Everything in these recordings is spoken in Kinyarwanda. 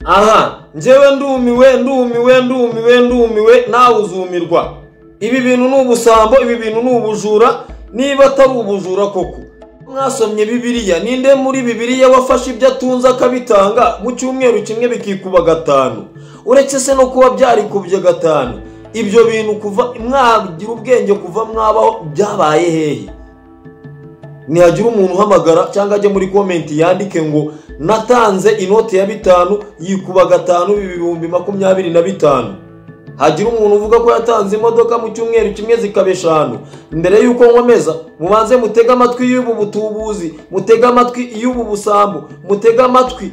aha njyewe ndumiwe nawe uzumirwa. Ibi bintu ni ubusambo, ibi bintu ni ubujura, niba atari ubujura koko. Mwasomye Bibiliya, ninde muri Bibiliya wafashe ibyo atunze akabitanga mu cyumweru kimwe bikikuba 5? Uretse se no kuba byarikubye 5, ibyo bintu kuva mwagira ubwenge kuva mwabaho byabaye hehe? Nihagira umuntu uhamagara cyangwa ajye muri comment yandike ngo natanze inoti ya 5 yikuba 5 ibihumbi 25. Hagira umuntu uvuga ko yatanze imodoka mu cyumweru kimwe zikabe 5. Mbere yuko nkomeza mubanze mutega amatwi y'ubu butubuzi, mutega amatwi y'ubu busambo, mutega amatwi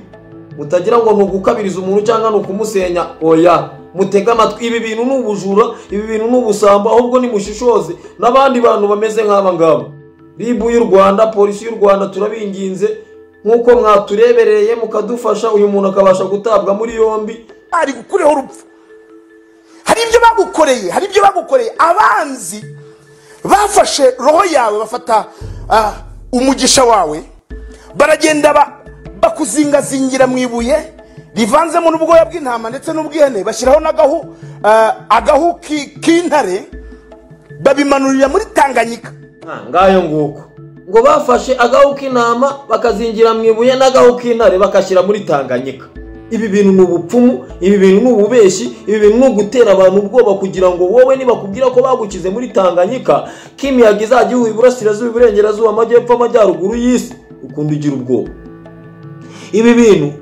mutagira ngo ntugukabiriza umuntu cyangwa nukumusenya. Oya, mutega amatwi. Ibi bintu ni ubujura, ibi bintu ni ubusambo, ahubwo ni mushishoze n'abandi bantu bameze nk'aba ngabo. Ribu y'u Rwanda, polisi y'u Rwanda turabinginze nkuko mwaturebereye mukadufasha uyu muntu akabasha gutabwa muri yombi. Ari gukureho urupfu. Hari ibyo bagukoreye abanzi bafashe roho yawe, bafata umugisha wawe, baragenda bakuzingazingira mu ibuye rivanzemo n'ubwoya bw'intama ndetse n'ubwihene, bashyiraho agahu k'intare, babimanurira muri Tanganyika. Ngayo nguko ngo bafashe agahu k'intama bakazingira mu ibuye n'agahu k'intare bakashyira muri Tanganyika. Ibi bintu ni ubupfumu, ibi bintu ni ububeshi, ibi bintu ni ugutera abantu ubwoba kugira ngo wowe nibakubwira ko bagukize muri Tanganyika k'imiyaga izajya ihuha iburasirazuba, iburengerazuba, amajyepfo, amajyaruguru y'isi, ukunda ugira ubwoba. Ibi bintu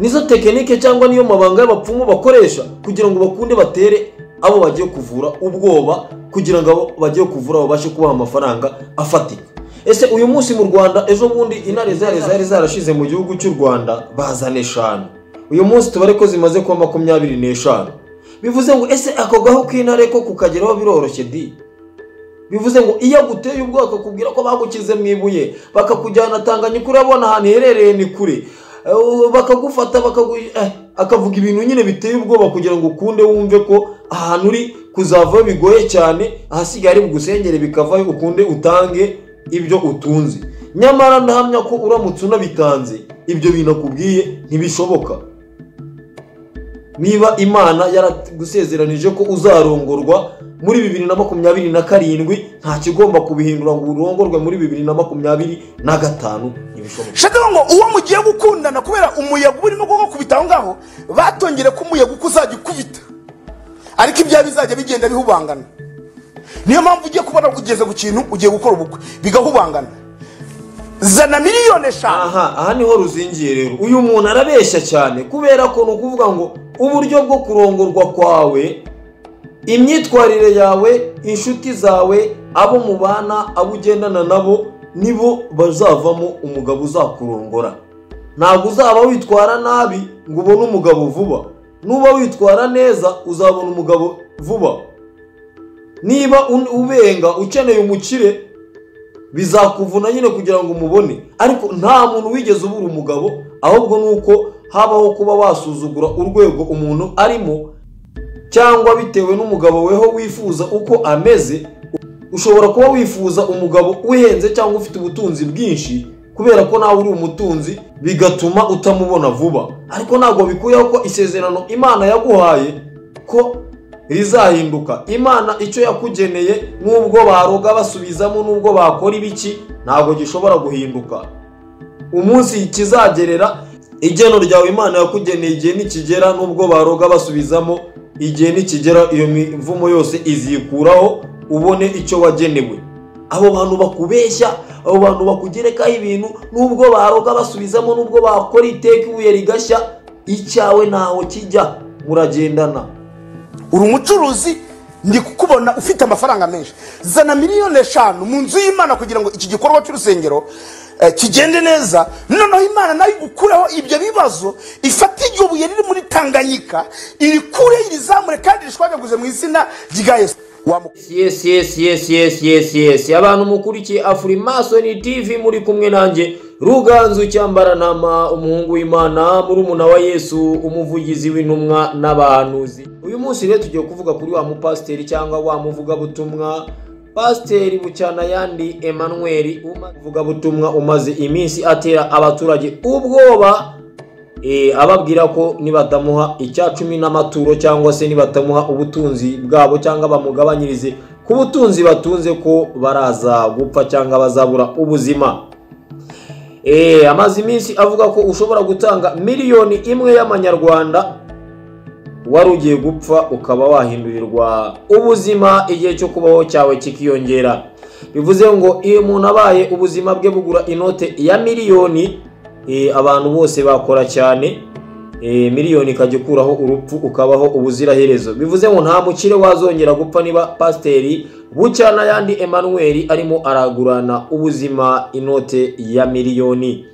nizo tekinike cyangwa niyo mabanga y'abapfumu bakoresha kugira ngo bakunde batere abo bagiye kuvura ubwoba, kugira ngo abo bagiye kuvura babashe kubaha amafaranga afatika. Ese uyu munsi mu Rwanda, ejo bundi intare zari zarashize mu gihugu cy'u Rwanda bazane 5. Uyu munsi tubare ko zimaze kuba 25. Bivuze ngo ese ako gaho k'intare ko kukageraho biroroshye di? Bivuze ngo iyo guteye ubwoba akakubwira ko bagukize mu ibuye bakakujyana Tanganyika, urabona ahantu herereye ni kure, bakagufata akavuga ibintu nyine biteye ubwoba kugira ngo ukunde wumve ko ahantu uri kuzavayo bigoye cyane, ahasigaye ari bugusengere bikavayo ukunde utange ibyo utunze. Nyamara ndahamya ko uramutse unabitanze ibyo bintu akubwiye ntibishoboka. Niba Imana yaragusezeranije ko uzarongorwa muri 2027, nta kigomba kubihindura ngo urongorwe muri 2025 ntibishoboka. Shaka ngo uwo mugiye gukundana kubera umuyaga urimo kubita aho ngaho, batongere ko umuyaga ukuzajya ukubita, ariko ibya bizajya bigenda bihubangana. Niyo mpamvu ugiye kubona ugeze ku kintu ugiye gukora ubukwe bigahubangana. Zana miliyoni 5. Aha niho ruzingiye rero. Uyu muntu arabeshya cyane kubera ko nukuvuga ngo uburyo bwo kurongorwa kwawe, imyitwarire yawe, inshuti zawe, abo mubana, abo ugendana nabo nibo bazavamo umugabo uzakurongora. Ntabwo uzaba witwara nabi ngo ubone umugabo vuba. Nuba witwara neza uzabona umugabo vuba. Niba ubenga ukeneye umukire bizakuvuna nyine kugira ngo umubone, ariko nta muntu wigeze ubura umugabo, ahubwo nuko habaho kuba wasuzugura urwego umuntu arimo, cyangwa bitewe n'umugabo weho wifuza uko ameze. Ushobora kuba wifuza umugabo uhenze cyangwa ufite ubutunzi bwinshi kubera ko nawe uri umutunzi, bigatuma utamubona vuba. Ariko ntabwo bikuyeho ko isezerano Imana yaguhaye ko rizahinduka. Imana icyo yakugeneye nubwo baroga basubizamo, nubwo bakora ibiki, ntabwo gishobora guhinduka. Umunsi kizagerera igeno ryawe Imana yakugeneye, igihe nikigera nubwo baroga basubizamo, igihe nikigera iyo mivumo yose izikuraho ubone icyo wagenewe. Abo bantu bakubeshya, abo bantu bakugerekaho ibintu, nubwo baroga basubizamo, nubwo bakora iteka ibuye rigashya, icyawe naho kijya, muragendana. Uri umucuruzi, ndi kukubona ufite amafaranga menshi. Zana miliyoni 5 mu nzu y'Imana kugira ngo iki gikorwa cy'urusengero kigende neza. Noneho Imana nayo gukureho ibyo bibazo, ifata iryo buye riri muri Tanganyika, iri kure irizamure kandi rishwagaguze mu izina rya Yesu. Yes. Abantu mukurikiye Afrimason TV muri kumwe nanjye Ruganzu Cyambarantama, umuhungu w'Imana, murumuna wa Yesu, umuvugizi w'intumwa n'abahanuzi. Uyu munsi rero tugiye kuvuga kuri wa mupasiteri cyangwa wa muvuga butumwa Pasiteri Bucyanayandi Emmanuel, umuvuga butumwa umaze iminsi atera abaturage ubwoba ababwira ko nibatamuha icya 10 n'amaturo cyangwa se nibatamuha ubutunzi bwabo cyangwa bamugabanyirize ku butunzi batunze ko baraza gupfa cyangwa bazabura ubuzima. Amaze iminsi avuga ko ushobora gutanga miliyoni imwe y'amanyarwanda wari ugiye gupfa ukaba wahindurirwa ubuzima igihe cyo kubaho cyawe kikiyongera. Bivuze ngo iyo umuntu abaye ubuzima bwe bugura inote ya miliyoni, abantu bose bakora cyane, miliyoni ikajya ukuraho urupfu ukabaho ubuziraherezo. Bivuze ngo nta mukire wazongera gupfa niba Pasiteri Bucyana Emmanuel arimo aragurana ubuzima inote ya miliyoni.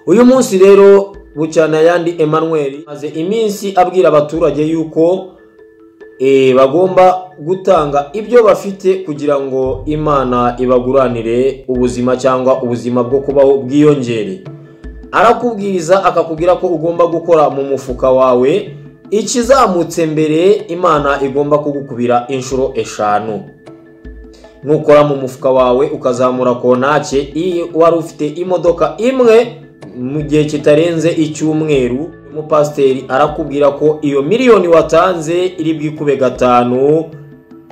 Uyu munsi rero Bucyana Emmanuel maze iminsi abwira abaturage yuko bagomba gutanga ibyo bafite kugira ngo Imana ibaguranire ubuzima cyangwa ubuzima bwo kubaho bwiyongere. Arakubwiriza akakubwira ko ugomba gukora mu mufuka wawe ikizamutse mbere Imana igomba kugukubira inshuro 5. Nukora mu mufuka wawe ukazamura kontake wari ufite imodoka imwe mu gihe kitarenze icyumweru, umupasiteri arakubwira ko iyo miliyoni watanze iri bwikube 5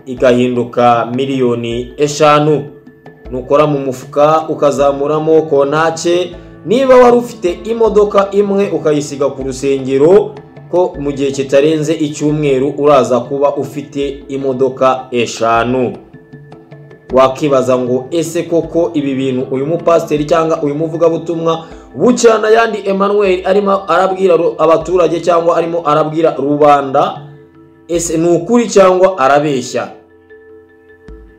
igahinduka miliyoni 5. Nukora mu mufuka ukazamuramo kontake, niba wari ufite imodoka imwe ukayisiga ku rusengero ko mu gihe kitarenze icyumweru uraza kuba ufite imodoka 5. Wakibaza ngo ese koko ibi bintu uyu mupasiteri cyangwa uyu muvugabutumwa Bucyana Emmanuel arimo arabwira abaturage cyangwa arimo arabwira rubanda, ese ni ukuri cyangwa arabeshya?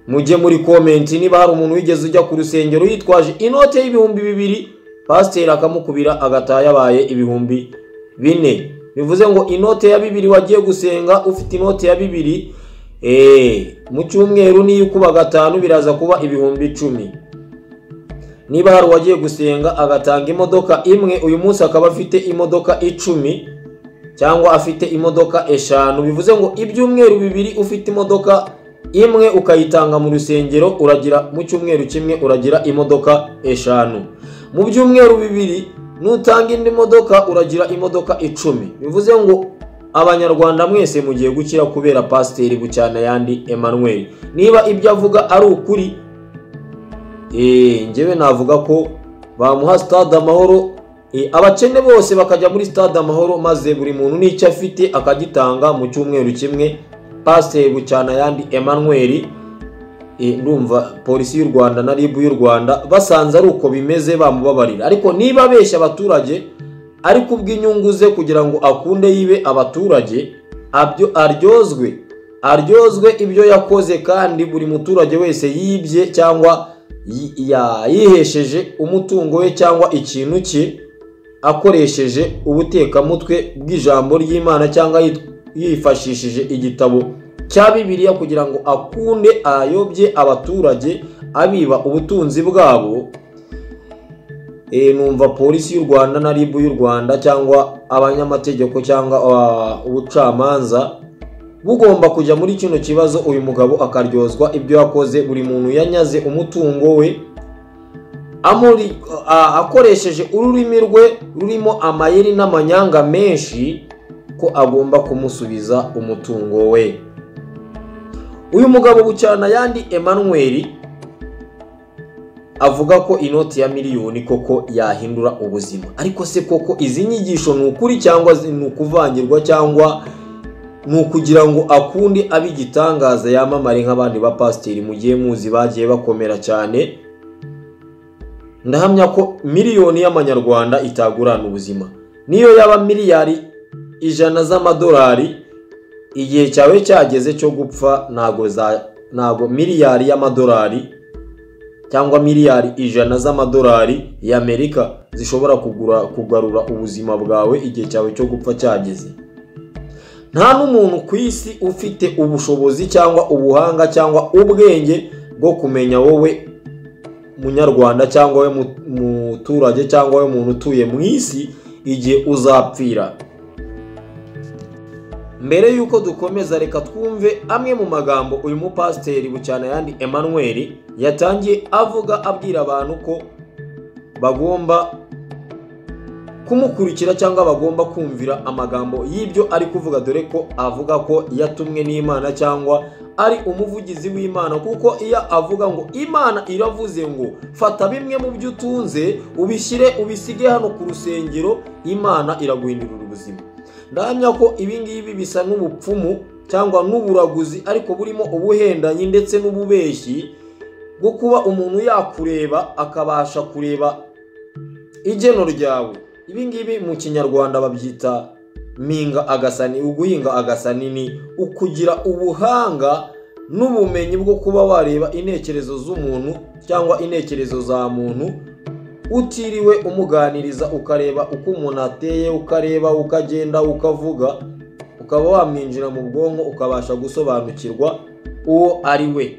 Mujye muri comment niba hari umuntu wigeze ujya ku rusengero yitwaje inote y'ibihumbi 2 pasiteri akamukubira agataha yabaye ibihumbi 4. Bivuze ngo inote ya 2 wagiye gusenga ufite inote ya 2, mu cyumweru niyo kuba 5 biraza kuba ibihumbi 10. Niba hari wagiye gusenga agatanga imodoka imwe, uyu munsi akaba afite imodoka 10 cyangwa afite imodoka 5. Bivuze ngo ibyumweru 2 ufite imodoka imwe ukayitanga mu rusengero, uragira mu cyumweru kimwe uragira imodoka 5. Mu byumweru 2 nutanga indi modoka uragira imodoka 10. Bivuze ngo abanyarwanda mwese mugiye gukira kubera Pasiteri Bucyana Emmanuel. Niba ibyo avuga ari ukuri, njyewe navuga ko bamuha Stade Amahoro, abakene bose bakajya muri Stade Amahoro maze buri muntu n'icyo afite akagitanga mu cyumweru kimwe. Pasiteri Bucyana Emmanuel, ndumva polisi y'u Rwanda na RIB y'u Rwanda basanze ari uko bimeze bamubabarira. Ariko niba abeshya abaturage ari kubw'inyungu ze kugira ngo akunde yibe abaturage, abyo aryozwe ibyo yakoze, kandi buri muturage wese yibye cyangwa yihesheje umutungo we cyangwa ikintu cye akoresheje ubutekamutwe bw'ijambo ry'Imana cyangwa yifashishije igitabo cya Bibiliya kugira ngo akunde ayobye abaturage abiba ubutunzi bwabo. Numva polisi y'u Rwanda na RIB y'u Rwanda cyangwa abanyamategeko cyangwa ubucamanza bugomba kujya muri kino kibazo, uyu mugabo akaryozwa ibyo yakoze. Buri muntu yanyaze umutungo we akoresheje ururimi rwe rurimo amayeri n'amanyanga menshi, ko agomba kumusubiza umutungo we. Uyu mugabo Bucyana Emmanuel avuga ko inoti ya miliyoni koko yahindura ubuzima. Ariko se koko izi nyigisho ni ukuri cyangwa ni ukuvangirwa cyangwa ni ukugira ngo akunde abigitangaza yamamare nk'abandi ba pasiteri mugiye muzi bagiye bakomera cyane? Ndahamya ko miliyoni y'amanyarwanda itagurana ubuzima. Niyo yaba miliyari 100 z'amadolari, igihe cyawe cyageze cyo gupfa nago miliyari y'amadolari cyangwa miliyari 100 z'amadolari y'Amerika zishobora kugarura ubuzima bwawe igihe cyawe cyo gupfa cyageze. Nta n'umuntu ku isi ufite ubushobozi cyangwa ubuhanga cyangwa ubwenge bwo kumenya wowe munyarwanda cyangwa we muturage cyangwa we muntu utuye mu isi igihe uzapfira. Mbere yuko dukomeza, reka twumve amwe mu magambo uyu mupasiteri Bucyana Emmanuel yatangiye avuga abwira abantu ko bagomba kumukurikira cyangwa bagomba kumvira amagambo y'ibyo ari kuvuga, dore ko avuga ko yatumwe n'Imana cyangwa ari umuvugizi w'Imana. Kuko iyo avuga ngo Imana iravuze ngo fata bimwe mu byo utunze ubisige hano ku rusengero, Imana iraguhindurira ubuzima. Ndahamya ko ibi ngibi bisa n'ubupfumu cyangwa n'uburaguzi, ariko burimo ubuhendanyi ndetse n'ububeshyi bwo kuba umuntu yakureba akabasha kureba igeno ryawe. Ibi ngibi mu Kinyarwanda babyita minga agasani. Uguhinga agasani ni ukugira ubuhanga n'ubumenyi bwo kuba wareba intekerezo z'umuntu cyangwa intekerezo za muntu utiriwe umuganiriza, ukareba uko umuntu ateye, ukareba ukagenda ukavuga, ukaba wamwinjira mu bwonko ukabasha gusobanukirwa uwo ari we.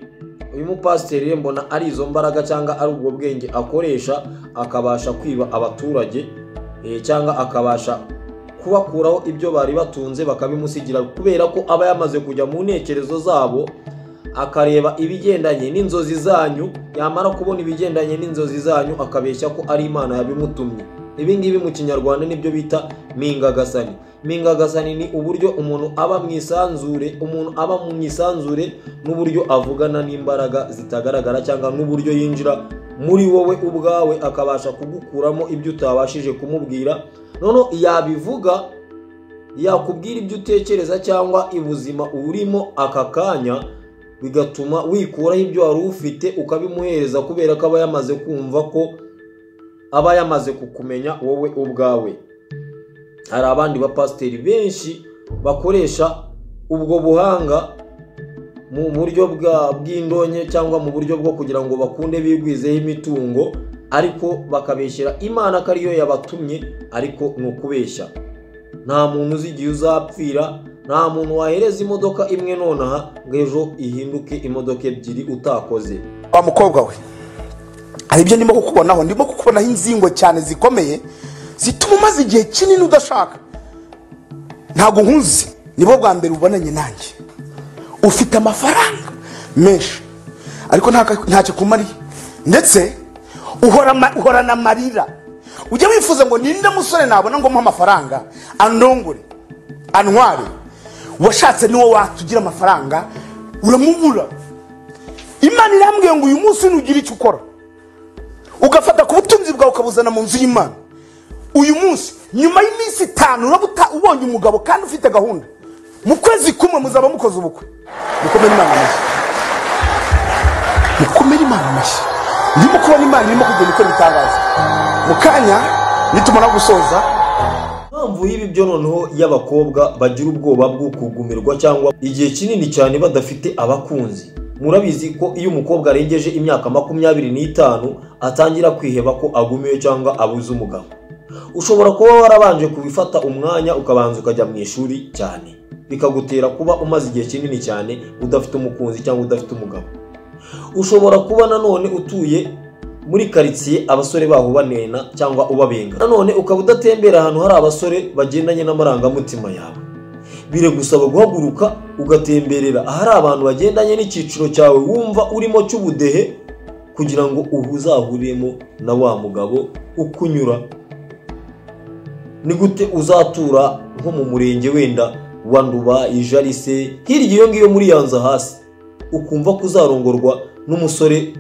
Uyu mupasiteri mbona ari izo mbaraga cyangwa ari ubwo bwenge akoresha, akabasha kwiba abaturage cyangwa akabasha kubakuraho ibyo bari batunze bakabimusigira, kubera ko aba yamaze kujya mu ntekerezo zabo, akareba ibigendanye n'inzozi zanyu. Yamara kubona ibigendanye n'inzozi zanyu akabeshya ko ari Imana yabimutumye. Ibi ngibi mu Kinyarwanda nibyo bita minga gasani. Minga gasani ni uburyo umuntu aba mu isanzure, n'uburyo avugana n'imbaraga zitagaragara, cyangwa n'uburyo yinjira muri wowe ubwawe akabasha kugukuramo ibyo utabashije kumubwira. Noneho yabivuga, yakubwira ibyo utekereza cyangwa ubuzima urimo aka kanya, bigatuma wikuraho ibyo wari ufite ukabimuhereza, kubera ko aba yamaze kumva ko aba yamaze kukumenya wowe ubwawe. Hari abandi bapasiteri benshi bakoresha ubwo buhanga mu buryo bw'indonke cyangwa mu buryo bwo kugira ngo bakunde bigwizeho imitungo, ariko bakabeshyira Imana ko ariyo yabatumye, ariko ni ukubeshya. Nta muntu uzi igihe uzapfira, nta muntu wahereza imodoka imwe nonaha ngo ejo ihinduke imodoka ebyiri utakoze. Wa mukobwa we, hari ibyo ndimo kukubonaho, ndimo kukubonaho inzingo cyane zikomeye zituma umaze igihe kinini udashaka. Ntabwo nkuzi, nibo bwa mbere ubonanye nanjye. Ufite amafaranga menshi ariko ntacyo kumariye, ndetse uhorana amarira. Ujya wifuza ngo ninde musore nabona ngo muhe amafaranga andongore antware. Washatse niwo watugira amafaranga uramubura. Imana irambwiye ngo uyu munsi nugira icyo ukora, ugafata ku butunzi bwawe ukabuzana mu nzu y'Imana. Uyu munsi nyuma y'iminsi 5 urabuta ubonye umugabo kandi ufite gahunda, mu kwezi kumwe muzaba mukoze ubukwe. Mukomere Imana amashyi, mukomere Imana amashyi. Ndimo kubona Imana irimo kugenda ikora ibitangaza. Mukanya nitumara gusoza, mpamvu y'ibi byo noneho y'abakobwa bagira ubwoba bwo kugumirwa cyangwa igihe kinini cyane badafite abakunzi. Murabizi ko iyo umukobwa arengeje imyaka 25 atangira kwiheba ko agumiwe cyangwa abuze umugabo. Ushobora kuba warabanje kubifata umwanya ukabanza ukajya mu ishuri cyane, bikagutera kuba umaze igihe kinini cyane udafite umukunzi cyangwa udafite umugabo. Ushobora kuba nanone utuye muri quartier abasore baho banena cyangwa ubabenga, nanone ukaba udatembera ahantu hari abasore bagendanye n'amarangamutima yawe. Bire gusaba guhaguruka ugatemberera ahari abantu bagendanye n'ikiciro cyawe wumva urimo cy'ubudehe, kugira ngo uhuzahuremo na wa mugabo ukunyura. Ni gute uzatura nko mu murenge wenda wa Nduba, Ijarise, hirya iyo ngiyo muri Yanza hasi, ukumva kuzarongorwa n'umusore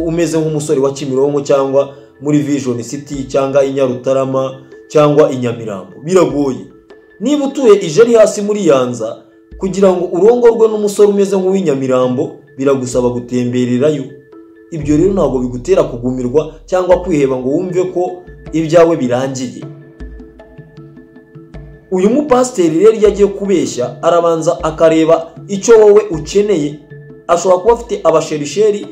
umeze nk'umusore wa Kimironko cyangwa muri Vision City cyangwa Inyarutarama cyangwa Inyamirambo? Biragoye. Niba utuye Ijari hasi muri Yanza, kugira ngo urongorwe n'umusore umeze nk'uw'Inyamirambo biragusaba gutembererayo. Ibyo rero ntabwo bigutera kugumirwa cyangwa kwiheba ngo wumve ko ibyawe birangiye. Uyu mupasiteri rero yagiye kubeshya, arabanza akareba icyo wowe ukeneye. Ashobora kuba afite abasherisheri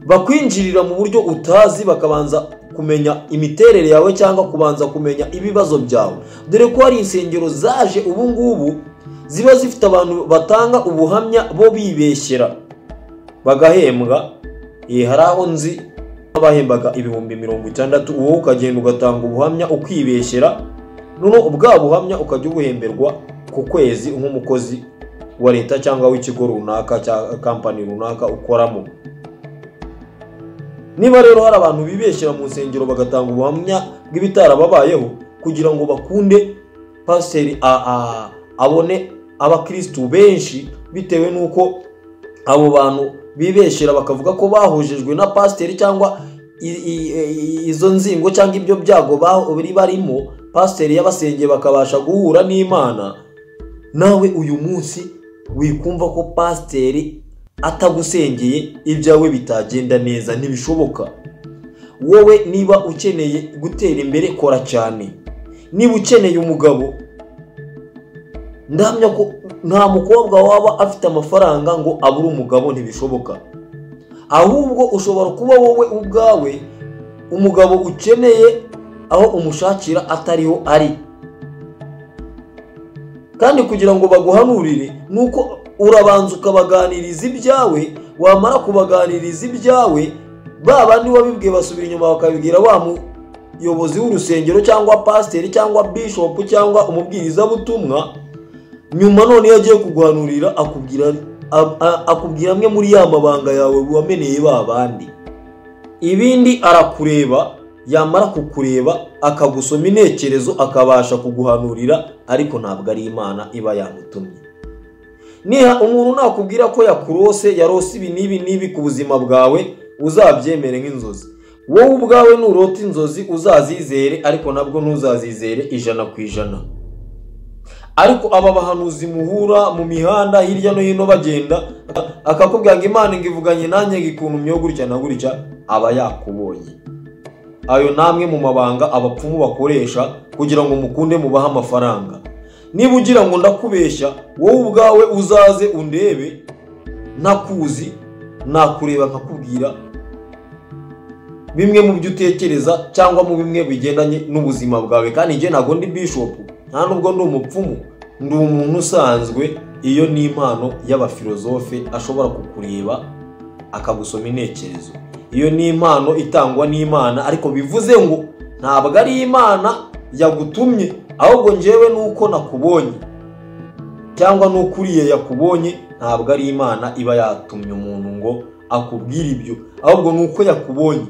bakwinjirira mu buryo utazi, bakabanza kumenya imiterere yawe cyangwa kubanza kumenya ibibazo byawe. Dore ko hari insengero zaje ubu ngubu ziba zifite abantu batanga ubuhamya bo bibeshyera bagahembwa. Hari aho nzi bahembaga 60,000, wowe ukagenda ugatanga ubuhamya ukibeshyera, none ubwa buhamya ukajya ubuhemberwa ku kwezi nk'umukozi wa leta cyangwa w'ikigo runaka cya company runaka ukoramo. Niba rero hari abantu bibeshyira mu nsengero bagatanga ubuhamya bw'ibitarababayeho kugira ngo bakunde pasiteri abone abakristu benshi, bitewe nuko abo bantu bibeshyira bakavuga ko bahujejwe na pasiteri cyangwa izo nzingo cyangwa ibyo byago bari barimo, pasiteri yabasengeye bakabasha guhura n'Imana. Nawe uyu munsi wikumva ko pasiteri atagusengeye ibyawe bitagenda neza, ntibishoboka. Wowe niba ukeneye gutera imbere, kora cyane. Niba ukeneye umugabo, ndahamya ko nta mukobwa waba afite amafaranga ngo abure umugabo, ntibishoboka. Ahubwo ushobora kuba wowe ubwawe umugabo ukeneye aho umushakira atariho ari. Kandi kugira ngo baguhanurire nuko urabanza ukabaganiriza ibyawe, wamara kubaganiriza ibyawe, babandi wabibwiye basubira inyuma bakabibwira wa muyobozi w'urusengero cyangwa pasiteri cyangwa bishop cyangwa umubwirizabutumwa. Nyuma none yagiye kuguhanurira akubwira amwe muri ya mabanga yawe wameneye babandi. Ibindi arakureba, yamara kukureba akagusoma intekerezo akabasha kuguhanurira, ariko ntabwo ari Imana iba yamutumye. Niha umuntu nakubwira ko yarose ibi n'ibi ku buzima bwawe, uzabyemere nk'inzozi. Wowe ubwawe nurota inzozi uzazizere, ariko nabwo ntuzazizere 100%. Ariko aba bahanuzi muhura mu mihanda hirya no hino bagenda, akakubwira ngo Imana ngivuganye nanjye gikuntu myo gutya na gutya, aba yakubonye. Ayo namwe mu mabanga abapfumu bakoresha kugira ngo mukunde mubaha amafaranga. Niba ugira ngo ndakubeshya, wowe ubwawe uzaze undebe, nakuzi nakureba nkakubwira bimwe mu byo utekereza cyangwa mu bimwe bigendanye n'ubuzima bwawe. Kandi nje nago ndi bishop, nta nubwo ndi umupfumu, ndi umuntu usanzwe. Iyo ni impano y'abafilozofe ashobora kukureba akagusoma intekerezo. Iyo ni impano itangwa n'Imana, ariko bivuze ngo ntabwo ari Imana yagutumye, ahubwo njyewe nuko nakubonye cyangwa nukuriye yakubonye. Ntabwo ari Imana iba yatumye umuntu ngo akubwire ibyo, ahubwo nuko yakubonye.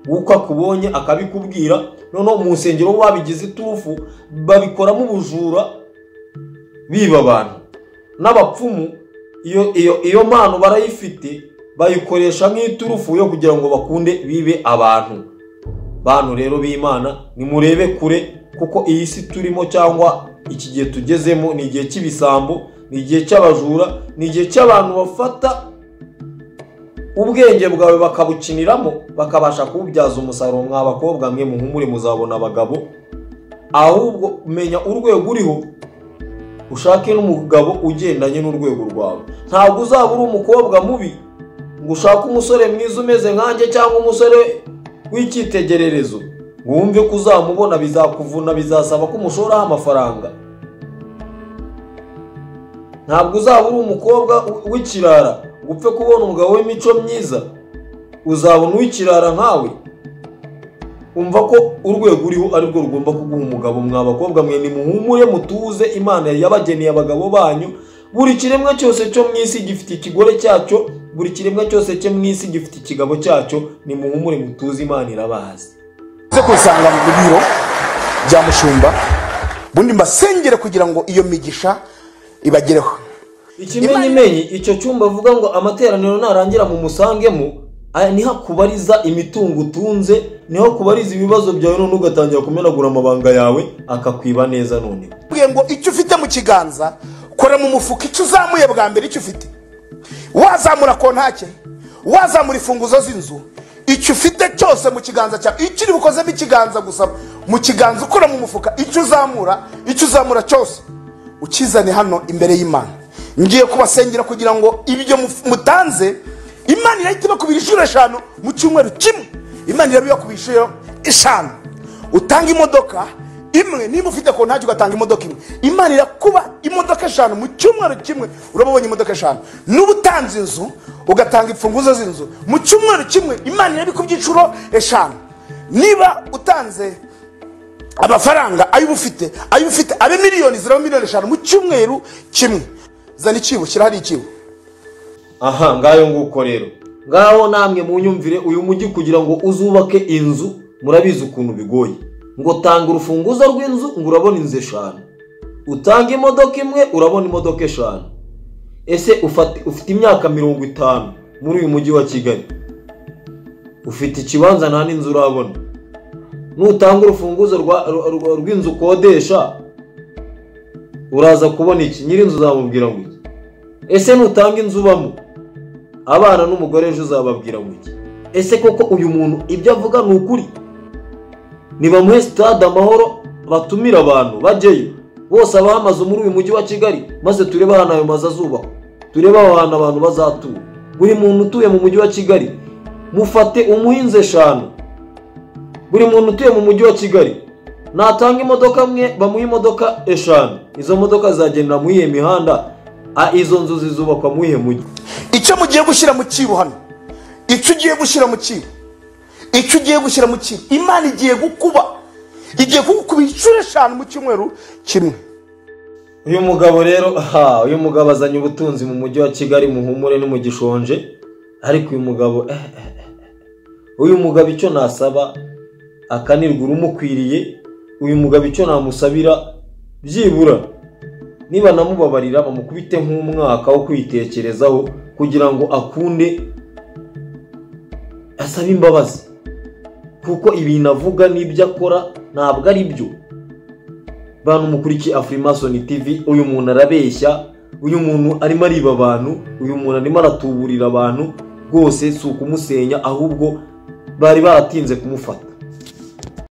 Uko akubonye akabikubwira, none mu nsengero babigize iturufu, babikoramo ubujura, biba abantu. N'abapfumu iyo mpano barayifite, bayikoresha nk'iturufu yo kugira ngo bakunde bibe abantu. Bantu rero b'Imana, nimurebe kure, kuko iyi si turimo cyangwa iki gihe tugezemo ni igihe cy'ibisambo, ni igihe cy'abajura, ni igihe cy'abantu bafata ubwenge bwawe bakabukiniramo, bakabasha kububyaza umusaruro. Mwa bakobwa mwe muhumure, muzabona abagabo. Ahubwo menya urwego uriho, ushake n'umugabo ugendanye n'urwego rwawe. Ntabwo uzabura umukobwa mubi ngo ushake umusore mwiza umeze nkanjye cyangwa umusore w'icyitegererezo ngo wumve ko uzamubona bizakuvuna, bizasaba ko umushoraho amafaranga. Ntabwo uzabura umukobwa w'ikirara ngo upfe kubona umugabo w'imico myiza, uzabona uw'ikirara nkawe. Umva ko urwego uriho ari rwo rugomba kuguha umugabo. Mwa bakobwa mwe nimuhumure, mutuze. Imana yabageneye abagabo banyu. Buri kiremwa cyose cyo mu isi gifite ikigore cyacyo, buri kiremwa cyose cyo mu isi gifite ikigabo cyacyo. Nimuhumure, mutuze, Imana irabazi. Ze kusanga mu biro bya mushumba, bundi mbasengere kugira ngo iyo migisha ibagereho. Ikimenyimenyi icyo cyumba avuga ngo amateraniro narangira mu musangemo, niho kubariza imitungo utunze, niho kubariza ibibazo byawe, none ugatangira kumenagura amabanga yawe akakwiba neza. None ubwiye ngo icyo ufite mu kiganza kora mu mufuka, icyo uzamuye bwa mbere icyo ufite, wazamura kontake, wazamura ifunguzo z'inzu, icyo ufite cyose mu kiganza cyawe, icyo uri bukozemo ikiganza gusa mu kiganza, ukora mu mufuka, icyo uzamura cyose ukizane hano imbere y'Imana. Ngiye kubasengera kugira ngo ibyo mutanze Imana irahita ibakubira 5 mu cyumweru kimwe. Imana irabibakubira 5. Utanga imodoka imwe, niba ufite kontaki ugatanga imodoka imwe, Imana irakuba imodoka 5 mu cyumweru kimwe. Urabonye imodoka 5. N'ubutanze inzu ugatanga imfunguzo z'inzu mu cyumweru kimwe, Imana irabikubye 5. Niba utanze amafaranga ayo ufite abe miliyoni, ziraba miliyoni 5 mu cyumweru kimwe. Zana ikibo, kirahari ikibo. Aha, ngayo nguko rero. ngaho namwe munyumvire, uyu mujyi kugira ngo uzubake inzu murabizi ukuntu bigoye. Ngo tanga urufunguzo rw'inzu ngo urabona inzu 5, utanga imodoka imwe urabona imodoka 5. Ese ufite imyaka 50 muri uyu mujyi wa Kigali, ufite ikibanza nta n'inzu urabona. Nutanga urufunguzo rw'inzu ukodesha uraza kubona iki? Nyir'inzu uzamubwira ngo iki? Ese nutanga inzu ubamo abana n'umugore ejo uzababwira ngo iki? Ese koko uyu muntu ibyo avuga ni ukuri? Nibamuhe stade Amahoro batumira abantu bajyeyo bose abahamaze muri uyu mujyi wa Kigali, maze turebe ahantu ayo mazu azubakwa, turebe ahantu abantu bazatura. Buri muntu utuye mu mujyi wa Kigali mufate umuhinze 5. Buri muntu utuye mu mujyi wa Kigali natanga imodoka mwe bamuha imodoka 5. Izo modoka zagendera mu iye mihanda, izo nzu zizubakwa mu iye mujyi. Icyo mugiye gushyira mu kibo hano, icyo ugiye gushyira mu kibo, icyo ugiye gushyira mu kibo, Imana igiye gukuba, igiye kugukuba inshuro 5 mu cyumweru kimwe. Uyu mugabo rero uyu mugabo azanye ubutunzi mu mujyi wa Kigali, muhumure n'umugishonje. Ariko uyu mugabo icyo nasaba akanirwa urumukwiriye. Uyu mugabo icyo namusabira byibura niba namubabarira bamukubite nk'umwaka wo kwitekerezaho kugira ngo akunde asabe imbabazi, kuko ibintu avuga n'ibyo akora ntabwo ari byo. Bantu mukurikiye Afrimason TV, uyu muntu arabeshya, uyu muntu arimo ariba abantu, uyu muntu arimo aratuburira abantu rwose. Si ukumusenya ahubwo bari baratinze kumufata.